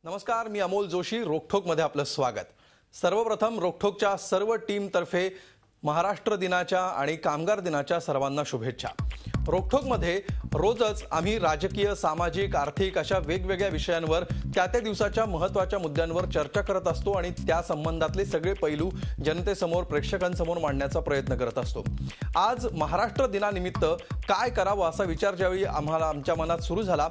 नमस्कार, मी अमोल जोशी. रोकठोकमध्ये आपलं स्वागत. सर्वप्रथम रोकठोकच्या सर्व टीमतर्फे महाराष्ट्र दिनाच्या आणि कामगार दिनाच्या सर्वांना शुभेच्छा. रोकठोकमध्ये रोजच आम्ही राजकीय, सामाजिक, आर्थिक अशा वेगवेगळ्या विषयांवर त्या दिवसाच्या महत्त्वाच्या मुद्द्यांवर चर्चा करत असतो आणि त्या संबंधातले सगळे पैलू जनतेसमोर, प्रेक्षकांसमोर मांडण्याचा प्रयत्न करत असतो. आज महाराष्ट्र दिनानिमित्त काय करावं असा विचार ज्यावेळी आमच्या मनात सुरू झाला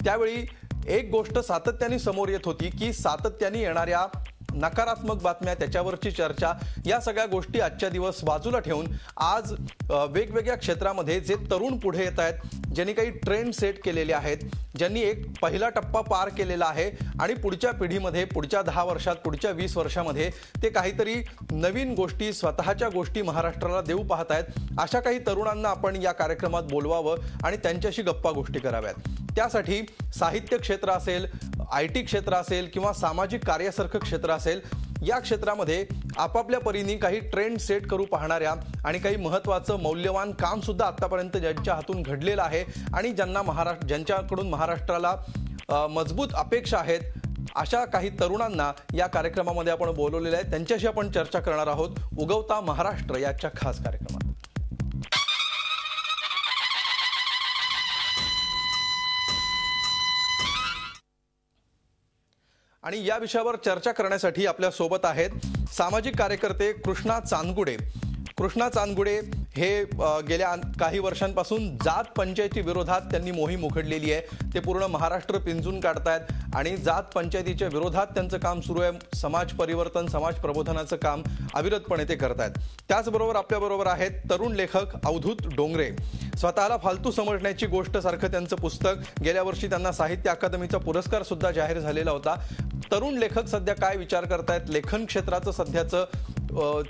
त्यावेळी एक गोष्ट सातत्याने समोर येत होती की सातत्याने येणाऱ्या नकारात्मक बातम्या, त्याच्यावरची चर्चा, या सगळ्या गोष्टी आजच्या दिवस बाजूला ठेवून आज वेगवेगळ्या क्षेत्रामध्ये जे तरुण पुढे येत आहेत, ज्यांनी काही ट्रेंड सेट केलेले आहेत, ज्यांनी एक पहिला टप्पा पार केलेला आहे आणि पुढच्या पिढीमध्ये, पुढच्या 10 वर्षात, पुढच्या 20 वर्षामध्ये ते काहीतरी नवीन गोष्टी, स्वतःच्या गोष्टी महाराष्ट्राला देऊ पाहत आहेत, अशा काही तरुणांना आपण या कार्यक्रमात बोलवावं आणि त्यांच्याशी गप्पा गोष्टी कराव्यात. त्यासाठी साहित्य क्षेत्र असेल, IT क्षेत्र असेल किंवा सामाजिक कार्यासारखं क्षेत्र असेल, या क्षेत्रामध्ये आपापल्या परीने काही ट्रेंड सेट करू पाहणाऱ्या आणि काही महत्त्वाचं मौल्यवान काम सुद्धा आतापर्यंत ज्यांच्या हातून घडलेलं आहे आणि ज्यांच्याकडून महाराष्ट्राला मजबूत अपेक्षा आहेत, अशा काही तरुणांना या कार्यक्रमामध्ये आपण बोलवलेलं आहे. त्यांच्याशी आपण चर्चा करणार आहोत उगवता महाराष्ट्र याच्या खास कार्यक्रमात. आणि या विषयावर चर्चा करण्यासाठी आपल्या सोबत आहेत सामाजिक कार्यकर्ते कृष्णा चांदगुडे. कृष्णा चांदगुडे हे गेल्या काही वर्षांपासून जात पंचायती विरोधात त्यांनी मोहीम उघडलेली आहे. ते पूर्ण महाराष्ट्र पिंजून काढतायत आणि जात पंचायतीच्या विरोधात त्यांचं काम सुरू आहे. समाज परिवर्तन, समाज प्रबोधनाचं काम अविरतपणे ते करतायत. त्याचबरोबर आपल्याबरोबर आहेत तरुण लेखक अवधूत डोंगरे. स्वतःला फालतू समजण्याची गोष्ट सारखं त्यांचं पुस्तक, गेल्या वर्षी त्यांना साहित्य अकादमीचा पुरस्कार सुद्धा जाहीर झालेला होता. तरुण लेखक सध्या काय विचार करतायत, लेखन क्षेत्राचं सध्याचं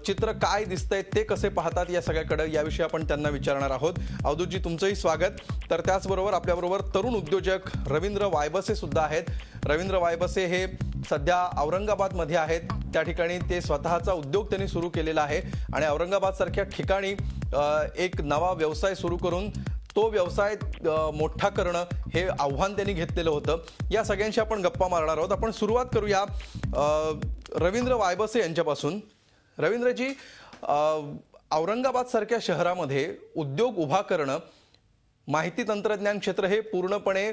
चित्र काय दिसतंय, ते कसे पाहतात, या सगळ्याकडे याविषयी आपण त्यांना विचारणार आहोत. अवधूतजी, तुमचंही स्वागत. तर त्याचबरोबर आपल्याबरोबर तरुण उद्योजक रवींद्र वायबसे सुद्धा आहेत. रवींद्र वायबसे हे सध्या औरंगाबादमध्ये आहेत. त्या ठिकाणी ते स्वतःचा उद्योग त्यांनी सुरू केलेला आहे आणि औरंगाबादसारख्या ठिकाणी एक नवा व्यवसाय सुरू करून तो व्यवसाय मोठा करणं हे आव्हान त्यांनी घेतलेलं होतं. या सगळ्यांशी आपण गप्पा मारणार आहोत. आपण सुरुवात करूया रवींद्र वायबसे यांच्यापासून. रवींद्रजी, औरंगाबाद सारख्या शहरामध्ये उद्योग उभा करणं, माहिती तंत्रज्ञान क्षेत्र हे पूर्णपणे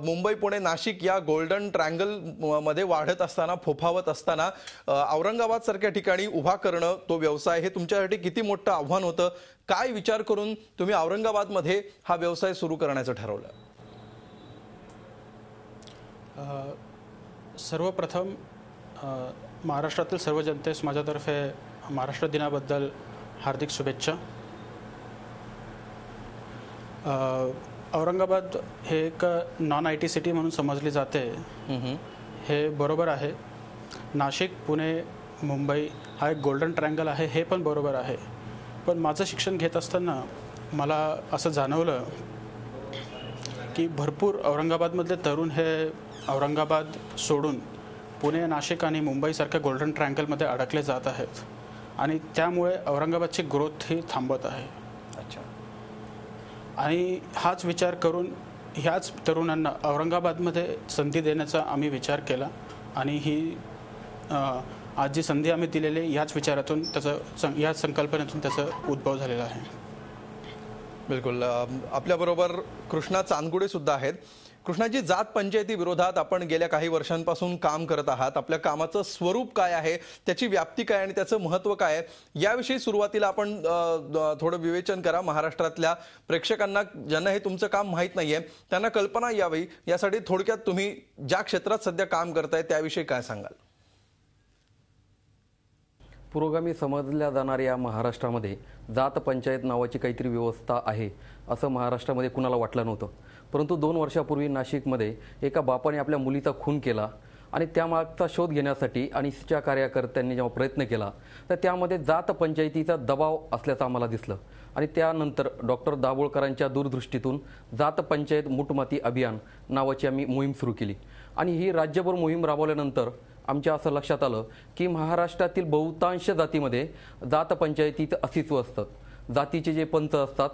मुंबई, पुणे, नाशिक या गोल्डन ट्रँगल मध्ये वाढत असताना, फोफावत असताना औरंगाबाद सारख्या ठिकाणी उभा करणं तो व्यवसाय हे तुमच्यासाठी किती मोठं आव्हान होतं? काय विचार करून तुम्ही औरंगाबादमध्ये हा व्यवसाय सुरू करण्याचं ठरवलं? सर्वप्रथम महाराष्ट्रातील सर्व जनतेस माझ्यातर्फे महाराष्ट्र दिनाबद्दल हार्दिक शुभेच्छा. औरंगाबाद हे एक नॉन IT सिटी म्हणून समजली जाते, हे बरोबर आहे. नाशिक, पुणे, मुंबई हा एक गोल्डन ट्रँगल आहे, हे पण बरोबर आहे. पण माझं शिक्षण घेत असताना मला असं जाणवलं की भरपूर औरंगाबादमधले तरुण हे औरंगाबाद सोडून पुणे, नाशिक आणि मुंबईसारख्या गोल्डन ट्रँगलमध्ये अडकले जात आहेत आणि त्यामुळे औरंगाबादची ग्रोथ ही थांबत आहे. अच्छा. आणि हाच विचार करून ह्याच तरुणांना औरंगाबादमध्ये संधी देण्याचा आम्ही विचार केला आणि ही आज जी संधी आम्ही दिलेली याच विचारातून, याच संकल्पनेतून त्याचा उद्भव झालेला आहे. बिलकुल. आपल्याबरोबर कृष्णा चांदगुडे सुद्धा आहेत. कृष्णाजी, जात पंचायती विरोधात आपण गेल्या काही वर्षांपासून काम करत आहात. आपल्या कामाचं स्वरूप काय आहे, त्याची व्याप्ती काय आणि त्याचं महत्त्व काय आहे, याविषयी सुरुवातीला आपण थोडं विवेचन करा. महाराष्ट्रातल्या प्रेक्षकांना, ज्यांना हे तुमचं काम माहीत नाहीये, त्यांना कल्पना यावी यासाठी थोडक्यात तुम्ही ज्या क्षेत्रात सध्या काम करताय त्याविषयी काय सांगाल? पुरोगामी समजल्या जाणाऱ्या महाराष्ट्रामध्ये जात पंचायत नावाची काहीतरी व्यवस्था आहे असं महाराष्ट्रामध्ये कुणाला वाटलं नव्हतं. परंतु 2 वर्षापूर्वी नाशिकमध्ये एका बापाने आपल्या मुलीचा खून केला आणि त्यामागचा शोध घेण्यासाठी आणि तिच्या कार्यकर्त्यांनी जेव्हा प्रयत्न केला तर त्यामध्ये जात पंचायतीचा दबाव असल्याचं आम्हाला दिसलं आणि त्यानंतर डॉक्टर दाभोळकरांच्या दूरदृष्टीतून जात पंचायत मुठमाती अभियान नावाची आम्ही मोहीम सुरू केली आणि ही राज्यभर मोहीम राबवल्यानंतर आमच्या असं लक्षात आलं की महाराष्ट्रातील बहुतांश जातीमध्ये जात पंचायतीचं अस्तित्व असतं. जातीचे जे पंच असतात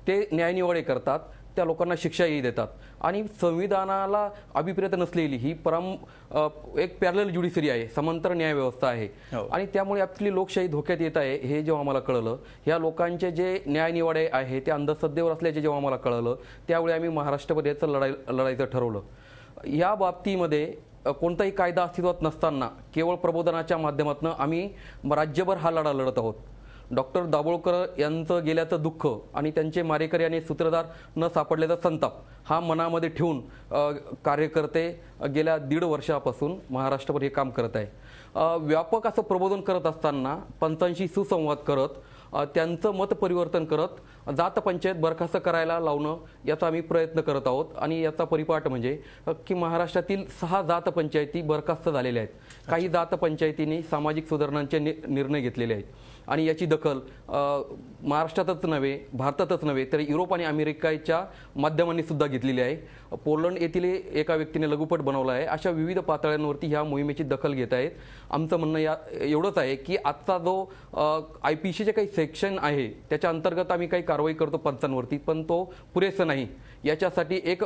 ते न्यायनिवाडे करतात, त्या लोकांना शिक्षाही देतात. आणि संविधानाला अभिप्रेत नसलेली ही एक पॅरलल ज्युडिशरी आहे, समांतर न्यायव्यवस्था आहे. आणि त्यामुळे आपली लोकशाही धोक्यात येत आहे हे जेव्हा आम्हाला कळलं, ह्या लोकांचे जे न्यायनिवाडे आहे ते अंधश्रद्धेवर असल्याचे जेव्हा आम्हाला कळलं, त्यावेळी आम्ही महाराष्ट्रामध्ये याचं लढायचं ठरवलं. या बाबतीमध्ये कोणताही कायदा अस्तित्वात नसताना केवळ प्रबोधनाच्या माध्यमातून आम्ही राज्यभर हा लढा लढत आहोत. डॉक्टर दाभोळकर यांचं गेल्याचं दुःख आणि त्यांचे मारेकरी आणि सूत्रधार न सापडल्याचा संताप हा मनामध्ये ठेवून कार्यकर्ते गेल्या 1.5 वर्षापासून महाराष्ट्रभर हे काम करत आहे. व्यापक असं प्रबोधन करत असताना पंचांशी सुसंवाद करत त्यांचं मत परिवर्तन करत जात पंचायत बरखास्त करायला लावणं याचा आम्ही प्रयत्न करत आहोत. आणि याचा परिपाठ म्हणजे की महाराष्ट्रातील 6 जात पंचायती बरखास्त झालेल्या आहेत. काही जात पंचायतींनी सामाजिक सुधारणांचे निर्णय घेतलेले आहेत. आणि याची दखल महाराष्ट्रातच नव्हे, भारतातच नव्हे तर युरोप आणि अमेरिकेच्या माध्यमांनी सुद्धा घेतलेली आहे. पोलंड येथील एका व्यक्तीने लघुपट बनवला आहे. अशा विविध पातळ्यांवरती ह्या मोहिमेची दखल घेत आहेत. आमचं म्हणणं एवढंच आहे की आजचा जो IPCचे काही सेक्शन आहे त्याच्या अंतर्गत आम्ही काही कारवाई करतो पंचांवरती, पण तो पुरेसा नाही. याच्यासाठी एक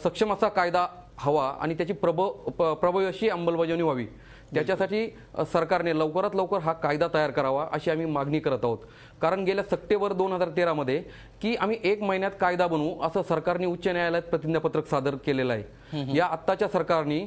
सक्षम असा कायदा हवा आणि त्याची प्रभावी अशी अंमलबजावणी व्हावी. त्याच्यासाठी सरकारने लवकरात लवकर हा कायदा तयार करावा अशी आम्ही मागणी करत आहोत. कारण गेल्या सप्टेंबर 2013 मध्ये की आम्ही 1 महिन्यात कायदा बनवू असं सरकारने उच्च न्यायालयात प्रतिज्ञापत्रक सादर केलेलं आहे. या आत्ताच्या सरकारने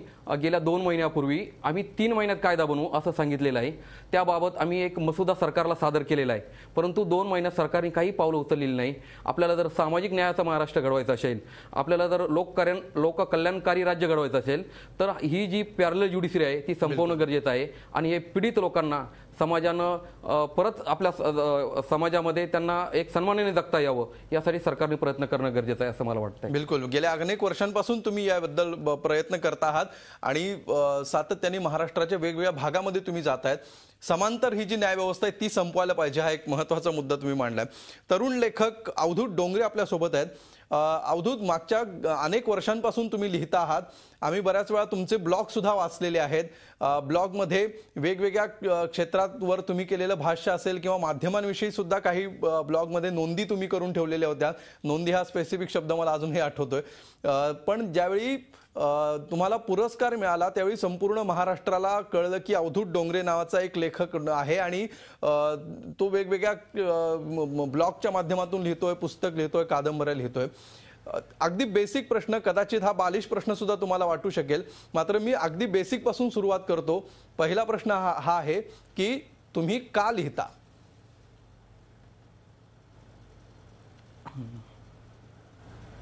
गेल्या 2 महिन्यापूर्वी आम्ही 3 महिन्यात कायदा बनवू असं सांगितलेलं आहे. त्याबाबत आम्ही एक मसुदा सरकारला सादर केलेला आहे. परंतु 2 महिन्यात सरकारने काही पावलं उचललेली नाही. आपल्याला जर सामाजिक न्यायाचा महाराष्ट्र घडवायचा असेल, आपल्याला जर लोककल्याणकारी राज्य घडवायचं असेल तर ही जी पॅरलल ज्युडिशरी आहे ती संपवणं गरजेचं आहे. आणि हे पीडित लोकांना समाजानं परत आपल्या समाजामध्ये त्यांना एक सन्मानाने जगता यावं यासाठी सरकारने प्रयत्न करणं गरजेचं आहे असं मला वाटतं. बिलकुल. गेल्या अनेक वर्षांपासून तुम्ही याबद्दल प्रयत्न करत आहात आणि सातत्याने महाराष्ट्राच्या वेगवेगळ्या भागामध्ये तुम्ही जात आहेत. समांतर ही जी न्यायव्यवस्था आहे ती संपवायला पाहिजे हा एक महत्त्वाचा मुद्दा तुम्ही मांडलाय. तरुण लेखक अवधूत डोंगरे आपल्यासोबत आहेत. अवधूत, मागच्या अनेक वर्षांपासून तुम्ही लिहिता आहात. आम्ही बऱ्याच वेळा तुमचे ब्लॉग सुद्धा वाचलेले आहेत. ब्लॉगमध्ये वेगवेगळ्या क्षेत्रावर तुम्ही केलेलं भाष्य असेल किंवा माध्यमांविषयी सुद्धा काही ब्लॉगमध्ये नोंदी तुम्ही करून ठेवलेल्या होत्या. नोंदी हा स्पेसिफिक शब्द मला अजूनही आठवतोय. पण ज्यावेळी तुम्हाला पुरस्कार मिळाला त्यावेळी संपूर्ण महाराष्ट्राला कळलं की अवधूत डोंगरे नावाचा एक लेखक आहे आणि तो वेगवेगळ्या ब्लॉगच्या माध्यमातून लिहितोय, पुस्तक लिहितोय, कादंबऱ्या लिहितोय. अगदी बेसिक प्रश्न, कदाचित हा बालिश प्रश्न सुद्धा तुम्हाला वाटू शकेल, मात्र मी अगदी बेसिक पासून सुरुवात करतो. पहिला प्रश्न हा आहे की तुम्ही का लिहिता?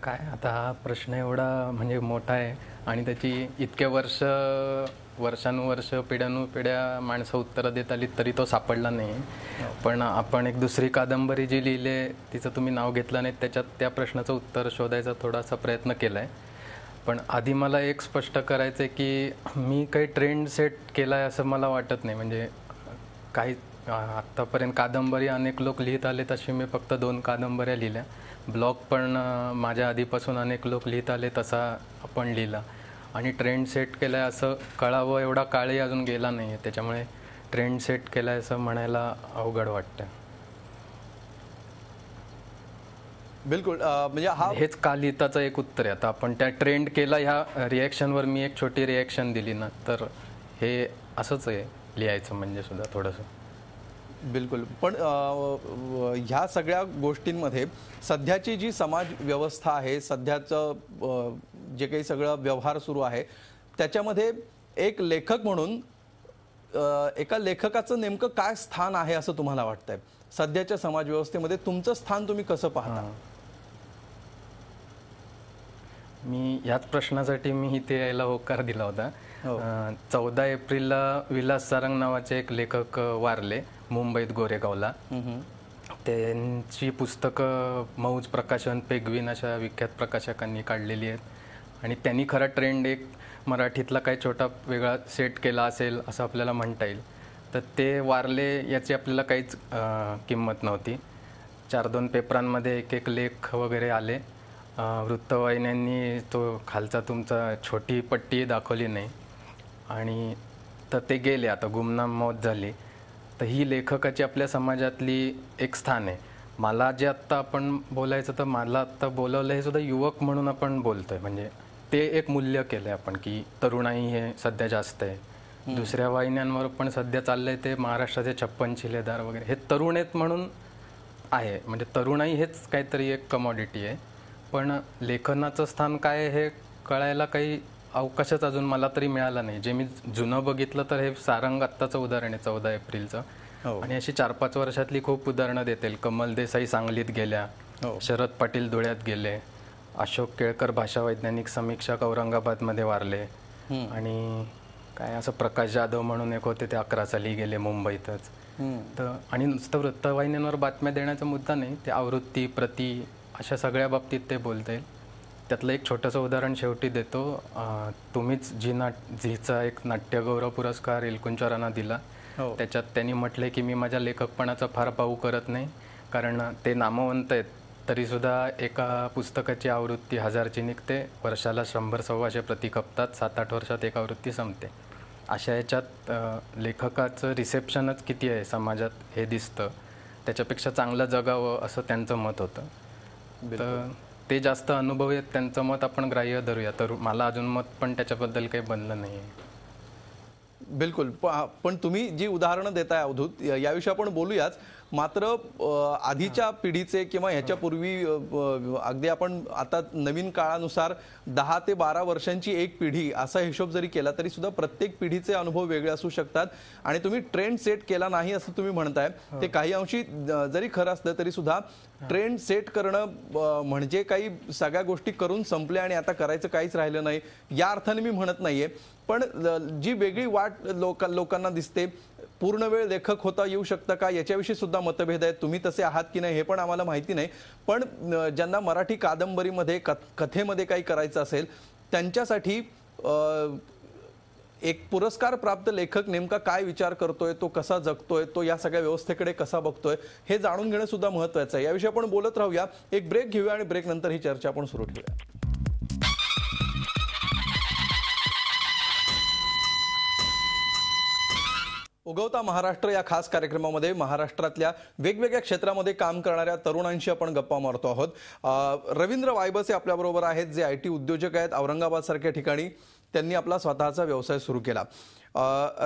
काय आता हा प्रश्न एवढा म्हणजे मोठा आहे आणि त्याची इतके वर्षानुवर्ष पिढ्यानुपिढ्या माणसं उत्तरं देत आली तरी तो सापडला नाही. पण आपण एक दुसरी कादंबरी जी लिहिली तिचं तुम्ही नाव घेतलं नाही, त्याच्यात त्या प्रश्नाचं उत्तर शोधायचा थोडासा प्रयत्न केला आहे. पण आधी मला एक स्पष्ट करायचं आहे की मी काही ट्रेंड सेट केला आहे असं मला वाटत नाही. म्हणजे काही आत्तापर्यंत कादंबरी अनेक लोक लिहित आले तशी मी फक्त 2 कादंबऱ्या लिहिल्या. ब्लॉग पण माझ्या आधीपासून अनेक लोक लिहित आले तसा आपण लिहिला. आणि ट्रेंड सेट केला आहे असं कळावं एवढा काळही अजून गेला नाही आहे, त्याच्यामुळे ट्रेंड सेट केला आहे असं म्हणायला अवघड वाटतं. बिलकुल. म्हणजे हेच का लिहिताचं एक उत्तर आहे. आता आपण त्या ट्रेंड केला ह्या रिॲक्शनवर मी एक छोटी रिॲक्शन दिली ना, तर हे असंच आहे लिहायचं म्हणजे सुद्धा थोडंसं. बिलकुल. पण ह्या सगळ्या गोष्टींमध्ये सध्याची जी समाज व्यवस्था आहे, सध्याचं जे काही सगळं व्यवहार सुरू आहे त्याच्यामध्ये एक लेखक म्हणून एका लेखकाचं नेमकं काय स्थान आहे असं तुम्हाला वाटतंय? सध्याच्या समाज व्यवस्थेमध्ये तुमचं स्थान तुम्ही कसं पाहता? मी याच प्रश्नासाठी मी इथे यायला होकार दिला होता. 14 एप्रिलला विलास सारंग नावाचे एक लेखक वारले मुंबईत गोरेगावला. त्यांची पुस्तकं मौज प्रकाशन, पेगवीन अशा विख्यात प्रकाशकांनी काढलेली आहेत. आणि त्यांनी खरा ट्रेंड एक मराठीतला काही छोटा वेगळा सेट केला असेल असं आपल्याला म्हणता येईल. तर ते वारले याची आपल्याला काहीच किंमत नव्हती. 4-2 पेपरांमध्ये एक लेख वगैरे आले. वृत्तवाहिन्यांनी तो खालचा तुमचा छोटी पट्टी दाखवली नाही आणि तर ते गेले, आता गुमनाम मौत झाली. तर ही लेखकाची आपल्या समाजातली एक स्थान आहे. मला जे आत्ता आपण बोलायचं तर मला आत्ता बोलवलं हे सुद्धा युवक म्हणून आपण बोलतोय. म्हणजे ते एक मूल्य केलंय आपण की तरुणाई हे सध्या जास्त आहे. दुसऱ्या वाहिन्यांवर पण सध्या चाललंय ते महाराष्ट्राचे 56 शिलेदार वगैरे हे तरुण आहेत म्हणून आहे. म्हणजे तरुणाई हेच काहीतरी एक कमॉडिटी आहे. पण लेखनाचं स्थान काय हे कळायला काही अवकाशच अजून मला तरी मिळाला नाही. जे मी जुनं बघितलं तर हे सारंग आत्ताचं उदाहरण आहे 14 एप्रिलचं. आणि अशी 4-5 वर्षातली खूप उदाहरणं देतील. कमल देसाई सांगलीत गेल्या, शरद पाटील धुळ्यात गेले, अशोक केळकर भाषा वैज्ञानिक समीक्षक औरंगाबादमध्ये वारले, आणि काय असं प्रकाश जाधव म्हणून एक होते ते 11 साली गेले मुंबईतच. तर आणि नुसतं वृत्तवाहिन्यांवर बातम्या देण्याचा मुद्दा नाही, ते आवृत्ती प्रती अशा सगळ्या बाबतीत ते बोलता येईल. त्यातलं एक छोटंसं उदाहरण शेवटी देतो. तुम्हीच झीचा एक नाट्यगौरव पुरस्कार एलकुंचवारांना दिला. त्याच्यात त्यांनी म्हटले की मी माझ्या लेखकपणाचा फार पाऊ करत नाही, कारण ते नामवंत आहेत तरीसुद्धा एका पुस्तकाची आवृत्ती 1000ची निघते, वर्षाला 100-125 प्रती खपतात, 7-8 वर्षात एक आवृत्ती संपते. अशा याच्यात लेखकाचं रिसेप्शनच किती आहे समाजात हे दिसतं. त्याच्यापेक्षा चांगलं जगावं असं त्यांचं मत होतं. तर ते जास्त अनुभवी आहेत, त्यांचं मत आपण ग्राह्य धरूया. तर मला अजून मत पण त्याच्याबद्दल काही बनलं नाही आहे. बिलकुल. पण तुम्ही जी उदाहरणं देताय अवधूत, याविषयी आपण बोलूयाच. मात्र आधीच्या पिढीचे किंवा ह्याच्यापूर्वी अगदी आपण आता नवीन काळानुसार 10 ते 12 वर्षांची एक पिढी असा हिशोब जरी केला तरी सुद्धा प्रत्येक पिढीचे अनुभव वेगळे असू शकतात. आणि तुम्ही ट्रेंड सेट केला नाही असं तुम्ही म्हणताय, ते काही अंशी जरी खरं असलं तरी सुद्धा ट्रेंड सेट करणं म्हणजे काही सगळ्या गोष्टी करून संपल्या आणि आता करायचं काहीच राहिलं नाही या अर्थाने मी म्हणत नाहीये. पण जी वेगळी वाट लोकांना दिसते, पूर्ण वेळ लेखक होता येऊ शकतं का याच्याविषयी सुद्धा मतभेद आहेत. तुम्ही तसे आहात की नाही हे पण आम्हाला माहिती नाही. पण ज्यांना मराठी कादंबरीमध्ये कथेमध्ये काही करायचं असेल त्यांच्यासाठी एक पुरस्कार प्राप्त लेखक नेमका काय विचार करतोय, तो कसा जगतोय, तो या सगळ्या व्यवस्थेकडे कसा बघतोय हे जाणून घेणं सुद्धा महत्त्वाचं आहे. याविषयी आपण बोलत राहूया. एक ब्रेक घेऊया आणि ब्रेक नंतर ही चर्चा आपण सुरू ठेवूया. उगवता महाराष्ट्र या खास कार्यक्रमामध्ये महाराष्ट्रातल्या वेगवेगळ्या क्षेत्रामध्ये काम करणाऱ्या तरुणांशी आपण गप्पा मारतो आहोत. रवींद्र वायबसे आपल्याबरोबर आहेत, जे IT उद्योजक आहेत औरंगाबाद सारख्या ठिकाणी. त्यांनी आपला स्वतःचा व्यवसाय सुरू केला.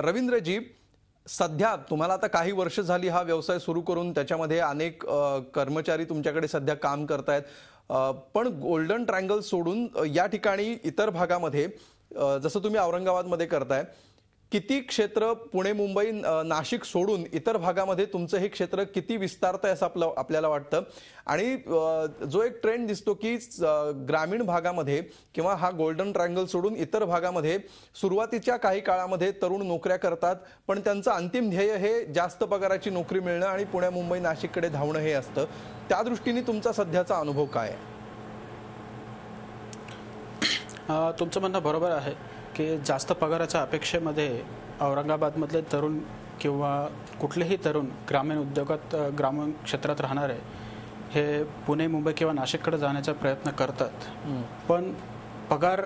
रवींद्रजी, सध्या तुम्हाला आता काही वर्ष झाली हा व्यवसाय सुरू करून, त्याच्यामध्ये अनेक कर्मचारी तुमच्याकडे सध्या काम करतायत. पण गोल्डन ट्रायंगल सोडून या ठिकाणी इतर भागामध्ये जसं तुम्ही औरंगाबादमध्ये करताय, किती क्षेत्र पुणे मुंबई नाशिक सोडून इतर भागामध्ये तुमचं हे क्षेत्र किती विस्तारतंय असं आपल्याला वाटतं? आणि जो एक ट्रेंड दिसतो की ग्रामीण भागामध्ये किंवा हा गोल्डन ट्रायंगल सोडून इतर भागामध्ये सुरुवातीच्या काही काळामध्ये तरुण नोकऱ्या करतात, पण त्यांचं अंतिम ध्येय हे जास्त पगाराची नोकरी मिळणं आणि पुणे मुंबई नाशिककडे धावणं हे असतं. त्या दृष्टीने तुमचा सध्याचा अनुभव काय आहे? तुमचं म्हणणं बरोबर आहे की जास्त पगाराच्या अपेक्षेमध्ये औरंगाबादमधले तरुण किंवा कुठलेही तरुण ग्रामीण उद्योगात ग्रामीण क्षेत्रात राहणारे हे पुणे मुंबई किंवा नाशिककडे जाण्याचा प्रयत्न करतात. पण पगार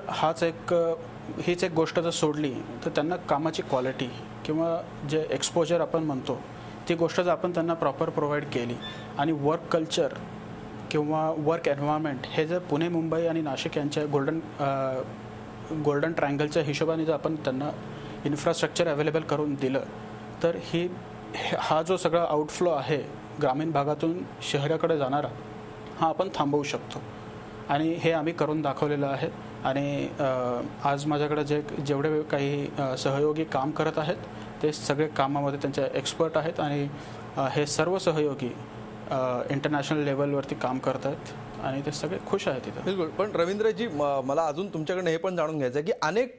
हीच एक गोष्ट जर सोडली तर त्यांना कामाची क्वालिटी किंवा जे एक्सपोजर आपण म्हणतो ती गोष्ट जर आपण त्यांना प्रॉपर प्रोव्हाइड केली आणि वर्क कल्चर किंवा वर्क एन्व्हायरमेंट हे जर पुणे मुंबई आणि नाशिक यांच्या गोल्डन ट्रायंगलच्या हिशोबाने जर आपण त्यांना इन्फ्रास्ट्रक्चर अवेलेबल करून दिलं तर हा जो सगळा आउटफ्लो आहे ग्रामीण भागातून शहराकडे जाणारा हा आपण थांबवू शकतो. आणि हे आम्ही करून दाखवलेलं आहे. आणि आज माझ्याकडे जेवढे काही सहयोगी काम करत आहेत ते सगळे कामामध्ये त्यांचे एक्सपर्ट आहेत आणि हे सर्व सहयोगी इंटरनॅशनल लेवलवरती काम करत आहेत आणि ते सगळे खुश आहेत तिथे. बिलकुल. पण रवींद्रजी, मला अजून तुमच्याकडे हे पण जाणून घ्यायचं आहे की अनेक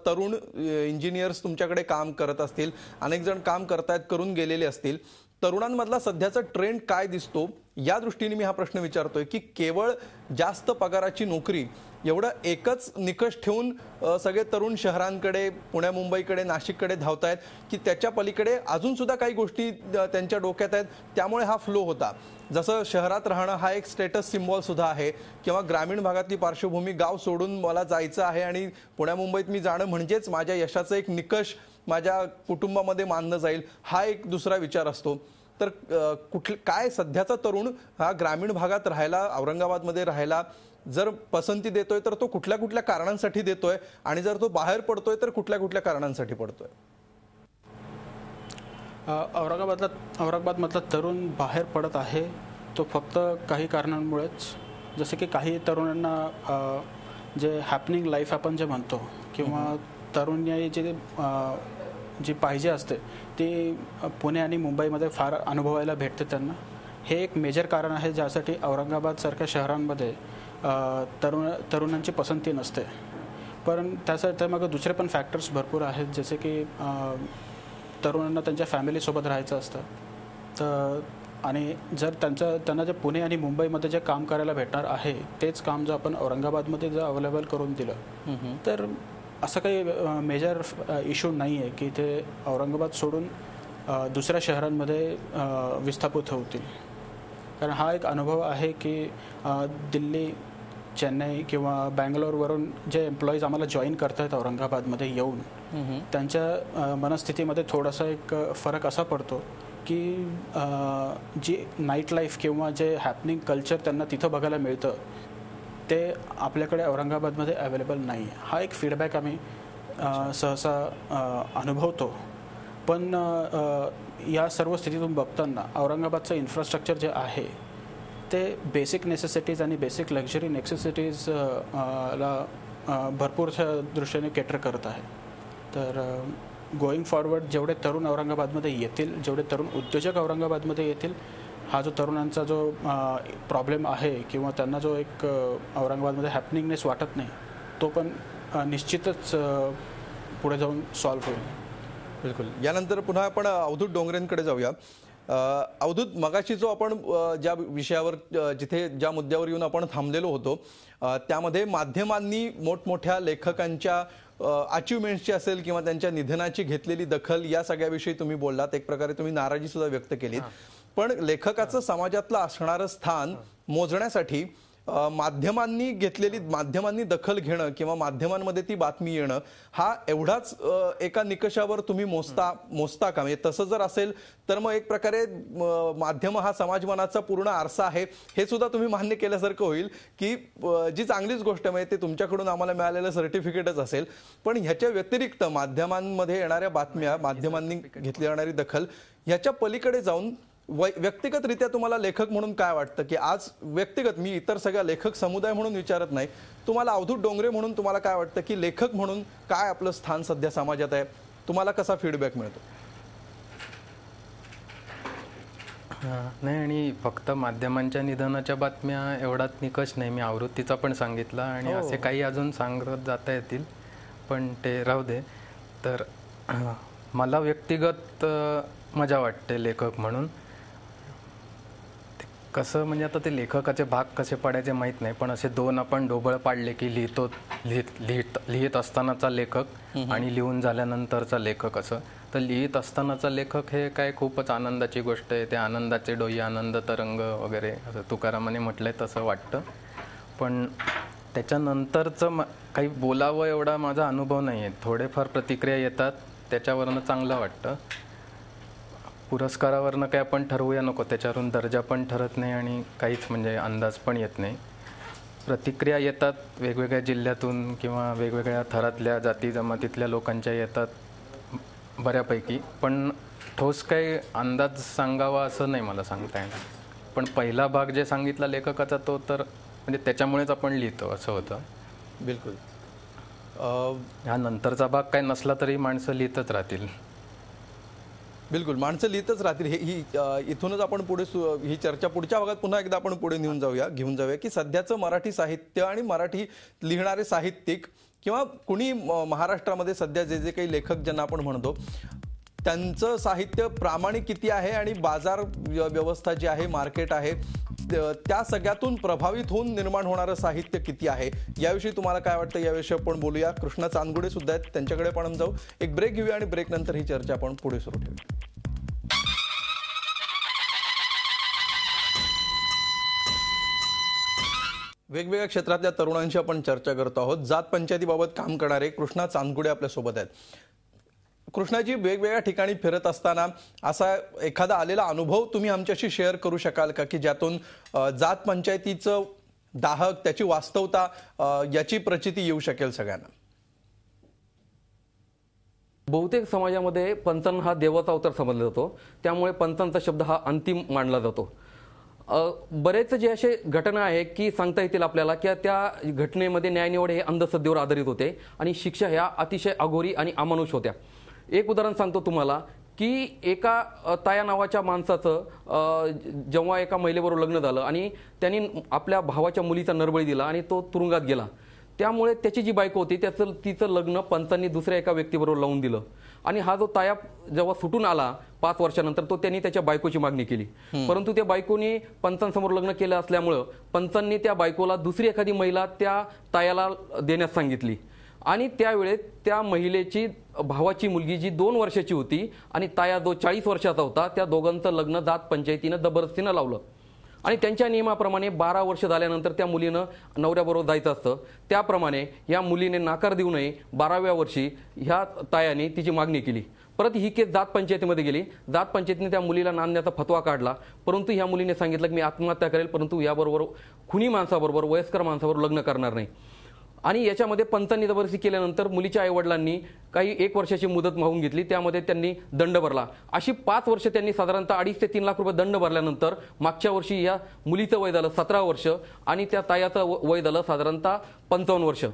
तरुण इंजिनियर्स तुमच्याकडे काम करत असतील, अनेक जण काम करतायत, करून गेलेले असतील. तरुणांमधला सध्याचा ट्रेंड काय दिसतो या दृष्टीने मी हा प्रश्न विचारतोय की केवळ जास्त पगाराची नोकरी एवढं एकच निकष ठेवून सगळे तरुण शहरांकडे, पुण्या मुंबईकडे, नाशिककडे धावतायत की त्याच्या पलीकडे अजून सुद्धा काही गोष्टी त्यांच्या डोक्यात आहेत, त्यामुळे हा फ्लो होता? जसं शहरात राहणं हा एक स्टेटस सिम्बॉल सुद्धा आहे किंवा ग्रामीण भागातली पार्श्वभूमी, गाव सोडून मला जायचं आहे आणि पुण्या मुंबईत मी जाणं म्हणजेच माझ्या यशाचा एक निकष माझ्या कुटुंबामध्ये मानलं जाईल, हा एक दुसरा विचार असतो. तर काय सध्याचा तरुण हा ग्रामीण भागात राहायला, औरंगाबादमध्ये राहायला जर पसंती देतोय तर तो कुठल्या कुठल्या कारणांसाठी देतोय, आणि जर तो बाहेर पडतोय तर कुठल्या कुठल्या कारणांसाठी पडतोय? औरंगाबादमधला तरुण बाहेर पडत आहे तो फक्त काही कारणांमुळेच. जसे की काही तरुणांना जे हॅपनिंग लाईफ आपण जे म्हणतो किंवा तरुणाई जी पाहिजे असते ती पुणे आणि मुंबईमध्ये फार अनुभवायला भेटते त्यांना. हे एक मेजर कारण आहे ज्यासाठी औरंगाबादसारख्या शहरांमध्ये तरुणांची पसंती नसते. पण त्यामागे दुसरे पण फॅक्टर्स भरपूर आहेत, जसे की तरुणांना त्यांच्या फॅमिलीसोबत राहायचं असतं. तर आणि जर त्यांना जे पुणे आणि मुंबईमध्ये जे काम करायला भेटणार आहे तेच काम जर आपण औरंगाबादमध्ये जर अवेलेबल करून दिलं तर असं काही मेजर इश्यू नाही आहे की ते औरंगाबाद सोडून दुसऱ्या शहरांमध्ये विस्थापित होतील. कारण हा एक अनुभव आहे की दिल्ली, चेन्नई किंवा बँगलोरवरून जे एम्प्लॉईज आम्हाला जॉईन करतात औरंगाबादमध्ये येऊन त्यांच्या मनस्थितीमध्ये थोडासा एक फरक असा पडतो की जी नाईट लाईफ किंवा जे हॅपनिंग कल्चर त्यांना तिथं बघायला मिळतं ते आपल्याकडे औरंगाबादमध्ये अवेलेबल नाही. हा एक फीडबॅक आम्ही सहसा अनुभवतो. पण या सर्व स्थितीतून बघताना औरंगाबादचं इन्फ्रास्ट्रक्चर जे आहे ते बेसिक नेसेसिटीज आणि बेसिक लक्झरी नेसेसिटीज ला भरपूरच्या दृष्टीने केटर करत आहे. तर गोईंग फॉरवर्ड जेवढे तरुण औरंगाबादमध्ये येतील, जेवढे तरुण उद्योजक औरंगाबादमध्ये येतील, हा जो तरुणांचा जो प्रॉब्लेम आहे किंवा त्यांना जो एक औरंगाबादमध्ये हॅपनिंगनेस वाटत नाही तो पण निश्चितच पुढे जाऊन सॉल्व्ह होईल. बिलकुल. यानंतर पुन्हा आपण अवधूत डोंगरेंकडे जाऊया. अवधूत, मगाशी जो आपण ज्या विषयावर ज्या मुद्द्यावर येऊन आपण थांबलेलो होतो त्यामध्ये माध्यमांनी मोठमोठ्या लेखकांच्या अचिव्हमेंट्सची असेल किंवा त्यांच्या निधनाची घेतलेली दखल या सगळ्याविषयी तुम्ही बोललात. एक प्रकारे तुम्ही नाराजी सुद्धा व्यक्त केलीत. पण लेखकाचं समाजातलं असणारं स्थान मोजण्यासाठी माध्यमांनी दखल घेणं किंवा माध्यमांमध्ये ती बातमी येणं हा एवढाच एका निकषावर तुम्ही मोजता का? म्हणजे तसं जर असेल तर मग एक प्रकारे माध्यम हा समाजमनाचा पूर्ण आरसा आहे हे सुद्धा तुम्ही मान्य केल्यासारखं होईल की जी चांगलीच गोष्ट आहे, ते तुमच्याकडून आम्हाला मिळालेलं सर्टिफिकेटच असेल. पण ह्याच्या व्यतिरिक्त माध्यमांमध्ये येणाऱ्या बातम्या, माध्यमांनी घेतली जाणारी दखल ह्याच्या पलीकडे जाऊन व्यक्तिगतरित्या तुम्हाला लेखक म्हणून काय वाटतं की आज व्यक्तिगत, मी इतर सगळ्या लेखक समुदाय म्हणून विचारत नाही, तुम्हाला अवधूत डोंगरे म्हणून तुम्हाला काय वाटतं की लेखक म्हणून काय आपलं स्थान सध्या समाजात आहे? तुम्हाला कसा फीडबॅक मिळतो? नाही, आणि फक्त माध्यमांच्या निधनाच्या बातम्या एवढाच निकष नाही, मी आवृत्तीचा पण सांगितला आणि असे काही अजून सांगत जाता येतील पण ते राहू दे. तर मला व्यक्तिगत मजा वाटते लेखक म्हणून. कसं म्हणजे आता ते लेखकाचे भाग कसे पडायचे माहीत नाही, पण असे दोन आपण ढोबळ पाडले की लिहित असतानाचा लेखक आणि लिहून झाल्यानंतरचा लेखक. असं तर लिहित असतानाचा लेखक हे काय खूपच आनंदाची गोष्ट आहे. ते आनंदाचे डोई, आनंद तरंग वगैरे असं तुकारामाने म्हटलंय तसं वाटतं. पण त्याच्यानंतरचं काही बोलावं एवढा माझा अनुभव नाही आहे. थोडेफार प्रतिक्रिया येतात त्याच्यावरनं चांगलं वाटतं. पुरस्कारावरनं काय आपण ठरवूया नको, त्याच्यावरून दर्जा पण ठरत नाही आणि काहीच म्हणजे अंदाज पण येत नाही. प्रतिक्रिया येतात वेगवेगळ्या जिल्ह्यातून किंवा वेगवेगळ्या थरातल्या जाती जमातीतल्या लोकांच्या येतात बऱ्यापैकी, पण ठोस काही अंदाज सांगावा असं नाही मला सांगता येणार. पण पहिला भाग जे सांगितला लेखकाचा तो तर म्हणजे त्याच्यामुळेच आपण लिहितो असं होतं. बिलकुल. हा नंतरचा भाग काय नसला तरी माणसं लिहितच राहतील. बिलकुल, माणसं लिहितच राहतील. ही इथूनच आपण पुढे ही चर्चा पुढच्या भागात पुन्हा एकदा आपण पुढे घेऊन जाऊया की सध्याचं मराठी साहित्य आणि मराठी लिहिणारे साहित्यिक किंवा कुणी महाराष्ट्रामध्ये सध्या जे काही लेखक ज्यांना आपण म्हणतो त्यांचं साहित्य प्रामाणिक किती आहे आणि बाजार व्यवस्था जी आहे, मार्केट आहे, त्या सगळ्यातून प्रभावित होऊन निर्माण होणारं साहित्य किती आहे याविषयी तुम्हाला काय वाटतं याविषयी आपण बोलूया. कृष्णा चांदगुडे सुद्धा आहेत, त्यांच्याकडे पण जाऊ. एक ब्रेक घेऊया आणि ब्रेक नंतर ही चर्चा आपण पुढे सुरू ठेवूया. वेगवेगळ्या क्षेत्रातल्या तरुणांशी आपण चर्चा करतो आहोत. जात पंचायतीबाबत काम करणारे कृष्णा चांदगुडे आपल्या सोबत आहेत. कृष्णाजी, वेगवेगळ्या ठिकाणी फिरत असताना असा एखादा आलेला अनुभव तुम्ही आमच्याशी शेअर करू शकाल का, की ज्यातून जात पंचायतीचं दाहक, त्याची वास्तवता याची प्रचिती येऊ शकेल सगळ्यांना? बहुतेक समाजामध्ये पंचांना हा देवाचा अवतार समजला जातो, त्यामुळे पंचांचा शब्द हा अंतिम मानला जातो. बरेच जे असे घटना आहे की सांगता येतील आपल्याला की त्या घटनेमध्ये न्यायनिवड हे अंधश्रद्धेवर आधारित होते आणि शिक्षा ह्या अतिशय अघोरी आणि अमानुष होत्या. एक उदाहरण सांगतो तुम्हाला की एका ताया नावाच्या माणसाचं जेव्हा एका महिलेबरोबर लग्न झालं आणि त्यांनी आपल्या भावाच्या मुलीचा नरबळी दिला आणि तो तुरुंगात गेला, त्यामुळे त्याची जी बायको होती तिचं लग्न पंचांनी दुसऱ्या एका व्यक्तीबरोबर लावून दिलं आणि हा जो ताया जेव्हा सुटून आला 5 वर्षानंतर, तो त्यांनी त्याच्या बायकोची मागणी केली. परंतु त्या बायकोनी पंचांसमोर लग्न केलं असल्यामुळं पंचांनी त्या बायकोला दुसरी एखादी महिला त्या तायाला देण्यास सांगितली आणि त्यावेळेस त्या महिलेची भावाची मुलगी जी 2 वर्षाची होती आणि ताया जो 40 वर्षाचा होता, त्या दोघांचं लग्न जात पंचायतीनं जबरदस्तीनं लावलं आणि त्यांच्या नियमाप्रमाणे 12 वर्ष झाल्यानंतर त्या मुलीनं नवऱ्याबरोबर जायचं असतं. त्याप्रमाणे या मुलीने नाकार देऊ नये 12व्या वर्षी ह्या तायाने तिची मागणी केली. परत ही केस जात पंचायतीमध्ये गेली. जात पंचायतीने त्या मुलीला नांदण्याचा फतवा काढला, परंतु ह्या मुलीने सांगितलं की मी आत्महत्या करेल, परंतु याबरोबर खुनी माणसाबरोबर, वयस्कर माणसाबरोबर लग्न करणार नाही. आणि याच्यामध्ये पंचांनी जबरदस्ती केल्यानंतर मुलीच्या आईवडिलांनी काही 1 वर्षाची मुदत मागून घेतली, त्यामध्ये त्यांनी दंड भरला. अशी 5 वर्ष त्यांनी साधारणतः 2.5 ते 3 लाख रुपये दंड भरल्यानंतर मागच्या वर्षी या मुलीचं वय झालं 17 वर्ष आणि त्या तायाचं वय झालं साधारणतः 55 वर्ष.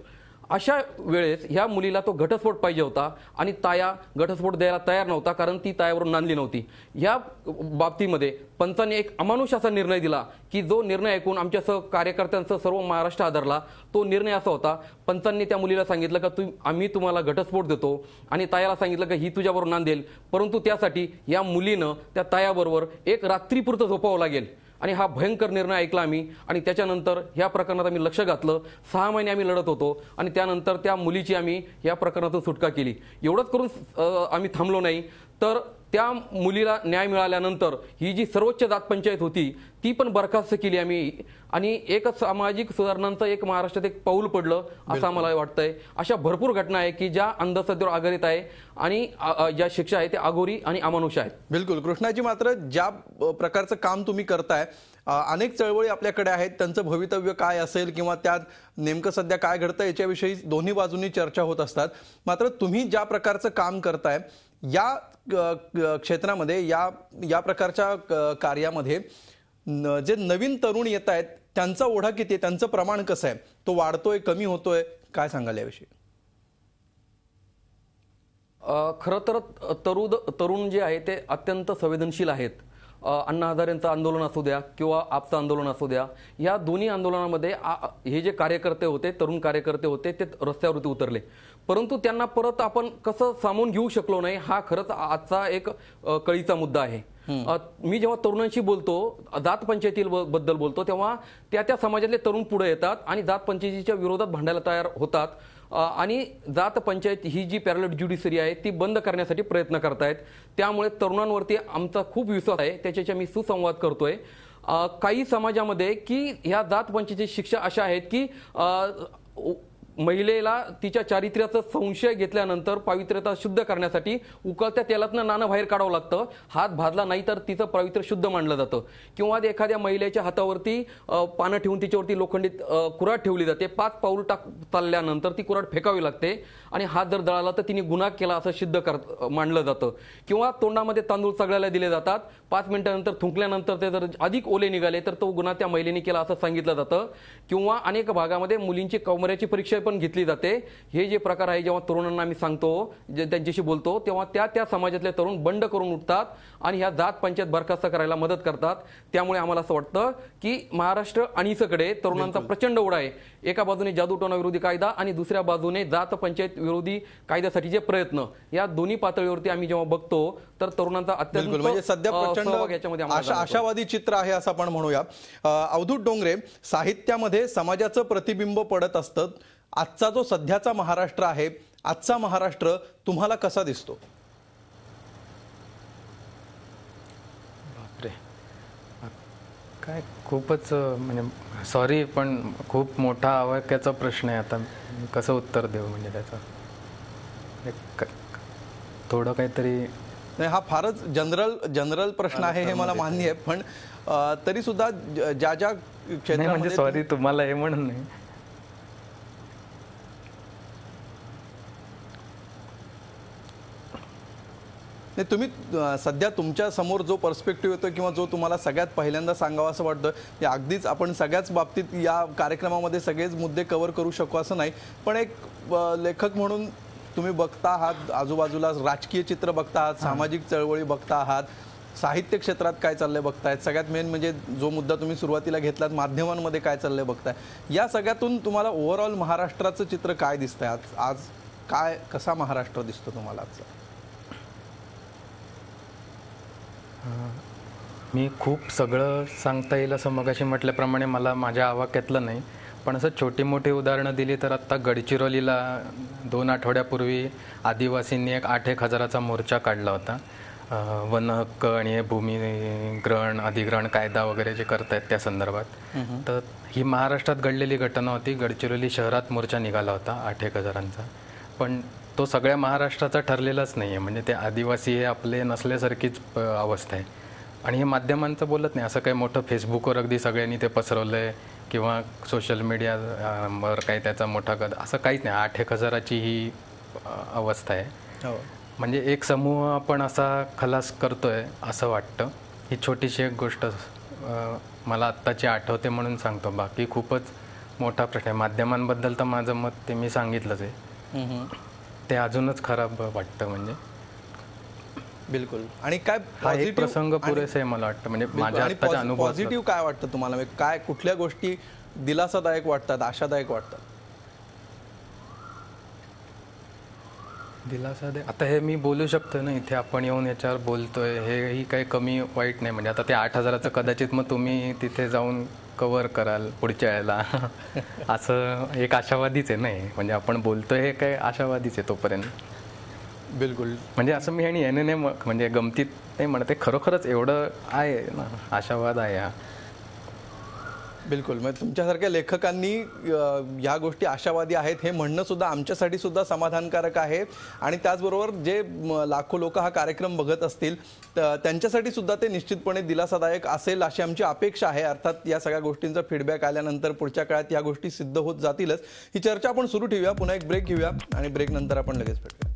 अशा वेळेस ह्या मुलीला तो घटस्फोट पाहिजे होता आणि ताया घटस्फोट द्यायला तयार नव्हता, कारण ती तायावरून नांदली नव्हती. या बाबतीमध्ये पंचांनी एक अमानुष असा निर्णय दिला की जो निर्णय ऐकून आमच्या कार्यकर्त्यांचा सर्व महाराष्ट्र आदरला. तो निर्णय असा होता, पंचांनी त्या मुलीला सांगितलं का आम्ही तुम्हाला घटस्फोट देतो आणि तायाला सांगितलं की ही तुझ्याबरोबर नांदेल, परंतु त्यासाठी या मुलीनं त्या तायाबरोबर एक रात्रीपुरतं झोपावं लागेल. आणि हा भयंकर निर्णय ऐकला आम्ही आणि त्याच्यानंतर ह्या प्रकरणात आम्ही लक्ष घातलं. 6 महिने आम्ही लढत होतो आणि त्यानंतर त्या मुलीची आम्ही या प्रकरणातून सुटका केली. एवढंच करून आम्ही थांबलो नाही, तर त्या मुलीला न्याय मिळाल्यानंतर ही जी सर्वोच्च जात पंचायत होती ती पण बरखास्त केली आम्ही आणि एक सामाजिक सुधारणांचं एक महाराष्ट्रात एक पाऊल पडलं असं आम्हाला वाटतंय. अशा भरपूर घटना आहे की ज्या अंधश्रद्धेवर आधारित आहे आणि ज्या शिक्षा आहे त्या अघोरी आणि अमानुष आहेत. बिलकुल कृष्णाजी, मात्र ज्या प्रकारचं काम तुम्ही करताय, अनेक चळवळी आपल्याकडे आहेत, त्यांचं भवितव्य काय असेल किंवा त्यात नेमकं सध्या काय घडतं याच्याविषयी दोन्ही बाजूंनी चर्चा होत असतात. मात्र तुम्ही ज्या प्रकारचं काम करताय या क्षेत्रामध्ये, या प्रकारच्या कार्यामध्ये जे नवीन तरुण येत आहेत त्यांचा ओढा किती आहे, त्यांचं प्रमाण कसं आहे, तो वाढतोय, कमी होतोय, काय सांगाल याविषयी? खरं तर तरुण जे आहे ते अत्यंत संवेदनशील आहेत. अण्णा हजारेंचं आंदोलन असू द्या किंवा आपचं आंदोलन असू द्या, या दोन्ही आंदोलनामध्ये हे जे कार्यकर्ते होते, तरुण कार्यकर्ते होते, ते रस्त्यावरती उतरले, परंतु त्यांना परत आपण कसं सामावून घेऊ शकलो नाही, हा खरंच आजचा एक कळीचा मुद्दा आहे. मी जेव्हा तरुणांशी बोलतो, जात पंचायतीबद्दल बोलतो, तेव्हा त्या समाजातले तरुण पुढे येतात आणि जात पंचायतीच्या विरोधात भांडायला तयार होतात आणि जात पंचायत ही जी पॅरलल ज्युडिशरी आहे ती बंद करण्यासाठी प्रयत्न करतायत. त्यामुळे तरुणांवरती आमचा खूप विश्वास आहे, त्याच्याशी मी सुसंवाद करतोय. काही समाजामध्ये की ह्या जात पंचायतीची शिक्षा अशा आहेत की महिलेला तिच्या चारित्र्याचा संशय घेतल्यानंतर पावित्र्यता शुद्ध करण्यासाठी उकळत्या तेलातनं नाणं बाहेर काढावं लागतं. हात भाजला नाही तर तिचं पावित्र्य शुद्ध मानलं जातं. किंवा एखाद्या महिलेच्या हातावरती पानं ठेवून तिच्यावरती लोखंडी कुऱ्हाड ठेवली जाते. 5 पाऊल चालल्यानंतर ती कुऱ्हाड फेकावी लागते आणि हात जर जळाला तर तिने गुन्हा केला असं सिद्ध मानलं जातं. किंवा तोंडामध्ये तांदूळ सगळ्याला दिले जातात, 5 मिनिटानंतर थुंकल्यानंतर ते जर अधिक ओले निघाले तर तो गुन्हा त्या महिलेने केला असं सांगितलं जातं. किंवा अनेक भागामध्ये मुलींची कौमार्याची परीक्षा पण घेतली जाते. हे जे प्रकार आहे, जेव्हा तरुणांना आम्ही सांगतो, त्यांच्याशी बोलतो, तेव्हा त्या समाजातले तरुण बंड करून उठतात आणि ह्या जात पंचायत बरखास्त करायला मदत करतात. त्यामुळे आम्हाला असं वाटतं की महाराष्ट्र अणीसकडे तरुणांचा प्रचंड ओढा आहे. एका बाजूने जादूटोणा विरोधी कायदा आणि दुसऱ्या बाजूने जात पंचायत विरोधी कायद्यासाठीचे प्रयत्न, या दोन्ही पातळीवरती आम्ही जेव्हा बघतो तर तरुणांचा अत्यंत म्हणजे सध्या प्रचंड आशावादी चित्र आहे असं आपण म्हणूया. अवधूत डोंगरे, साहित्यामध्ये समाजाचं प्रतिबिंब पडत असतं. आजचा जो सध्याचा महाराष्ट्र आहे, आजचा महाराष्ट्र तुम्हाला कसा दिसतो? बापरे, काय खूपच म्हणजे सॉरी, पण खूप मोठा आवाक्याचा प्रश्न आहे. आता कसं उत्तर देऊ म्हणजे त्याचं थोडं काहीतरी. नाही, हा फारच जनरल प्रश्न आहे हे मला मान्य आहे, पण तरी सुद्धा ज्या ज्या नाही म्हणजे क्षेत्रामध्ये सॉरी तुम्हाला हे म्हणून नाही. नाही, तुम्ही सध्या तुमच्या समोर जो पर्स्पेक्टिव्ह येतो किंवा जो तुम्हाला सगळ्यात पहिल्यांदा सांगावा असं वाटतं, ते अगदीच आपण सगळ्याच बाबतीत या कार्यक्रमामध्ये सगळेच मुद्दे कव्हर करू शकू असं नाही, पण एक लेखक म्हणून तुम्ही बघता आहात, आजूबाजूला राजकीय चित्र बघता आहात, सामाजिक चळवळी बघता आहात, साहित्य क्षेत्रात काय चाललंय बघतायत, सगळ्यात मेन म्हणजे जो मुद्दा तुम्ही सुरुवातीला घेतलात माध्यमांमध्ये काय चाललंय बघताय. या सगळ्यातून तुम्हाला ओव्हरऑल महाराष्ट्राचं चित्र काय दिसतंय आज काय कसा महाराष्ट्र दिसतो तुम्हाला आजचा? मी खूप सगळं सांगता येईल असं मगाशी म्हटल्याप्रमाणे मला माझ्या आवाक्यातलं नाही, पण असं छोटी मोठी उदाहरणं दिली तर आत्ता गडचिरोलीला 2 आठवड्यापूर्वी आदिवासींनी एक 8-1 हजाराचा मोर्चा काढला होता. वन हक्क आणि हे भूमिग्रहण अधिग्रहण कायदा वगैरे जे करतायत त्या संदर्भात. तर ही महाराष्ट्रात घडलेली घटना होती. गडचिरोली शहरात मोर्चा निघाला होता 8-1 हजारांचा, पण तो सगळ्या महाराष्ट्राचा ठरलेलाच नाही आहे. म्हणजे ते आदिवासी हे आपले नसल्यासारखीच अवस्था आहे. आणि हे माध्यमांचं बोलत नाही, असं काही मोठं फेसबुकवर अगदी सगळ्यांनी ते पसरवलं आहे किंवा सोशल मीडियावर काही त्याचा मोठा असं काहीच नाही. 8-1 हजाराची ही अवस्था आहे. म्हणजे एक समूह आपण असा खलास करतोय असं वाटतं. ही छोटीशी एक गोष्ट मला आत्ताची आठवते म्हणून सांगतो. बाकी खूपच मोठा प्रश्न आहे. माध्यमांबद्दल तर माझं मत ते मी सांगितलंच आहे. ते अजूनच खराब वाटतं. म्हणजे बिलकुल. आणि काय हा एक प्रसंग पुरेसा आहे मला वाटतं. म्हणजे माझ्या आत्ताच्या अनुभव पॉझिटिव्ह काय वाटतं तुम्हाला? काय कुठल्या गोष्टी दिलासादायक वाटतात, आशादायक वाटतात? दिलासा दे आता हे मी बोलू शकतो ना, इथे आपण येऊन याच्यावर बोलतोय, हेही काही कमी वाईट नाही. म्हणजे आता ते 8 हजाराचं कदाचित मग तुम्ही तिथे जाऊन कव्हर कराल पुढच्या वेळेला असं एक आशावादीच आहे नाही. म्हणजे आपण बोलतोय हे काय आशावादीच आहे तोपर्यंत. बिलकुल. म्हणजे असं मी आणि याने नाही म्हणजे गमतीत नाही म्हणते, खरोखरच एवढं आहे ना, आशावाद आहे हा. बिलकुल. म्हणजे तुमच्यासारख्या लेखकांनी ह्या गोष्टी आशावादी आहेत हे म्हणणं सुद्धा आमच्यासाठी सुद्धा समाधानकारक आहे. आणि त्याचबरोबर जे लाखो लोक हा कार्यक्रम बघत असतील त्यांच्यासाठी सुद्धा ते निश्चितपणे दिलासादायक असेल अशी आमची अपेक्षा आहे. अर्थात या सगळ्या गोष्टींचा फीडबॅक आल्यानंतर पुढच्या काळात या गोष्टी सिद्ध होत जातीलच. ही चर्चा आपण सुरू ठेवूया. पुन्हा एक ब्रेक घेऊया आणि ब्रेक नंतर आपण लगेच भेटूया.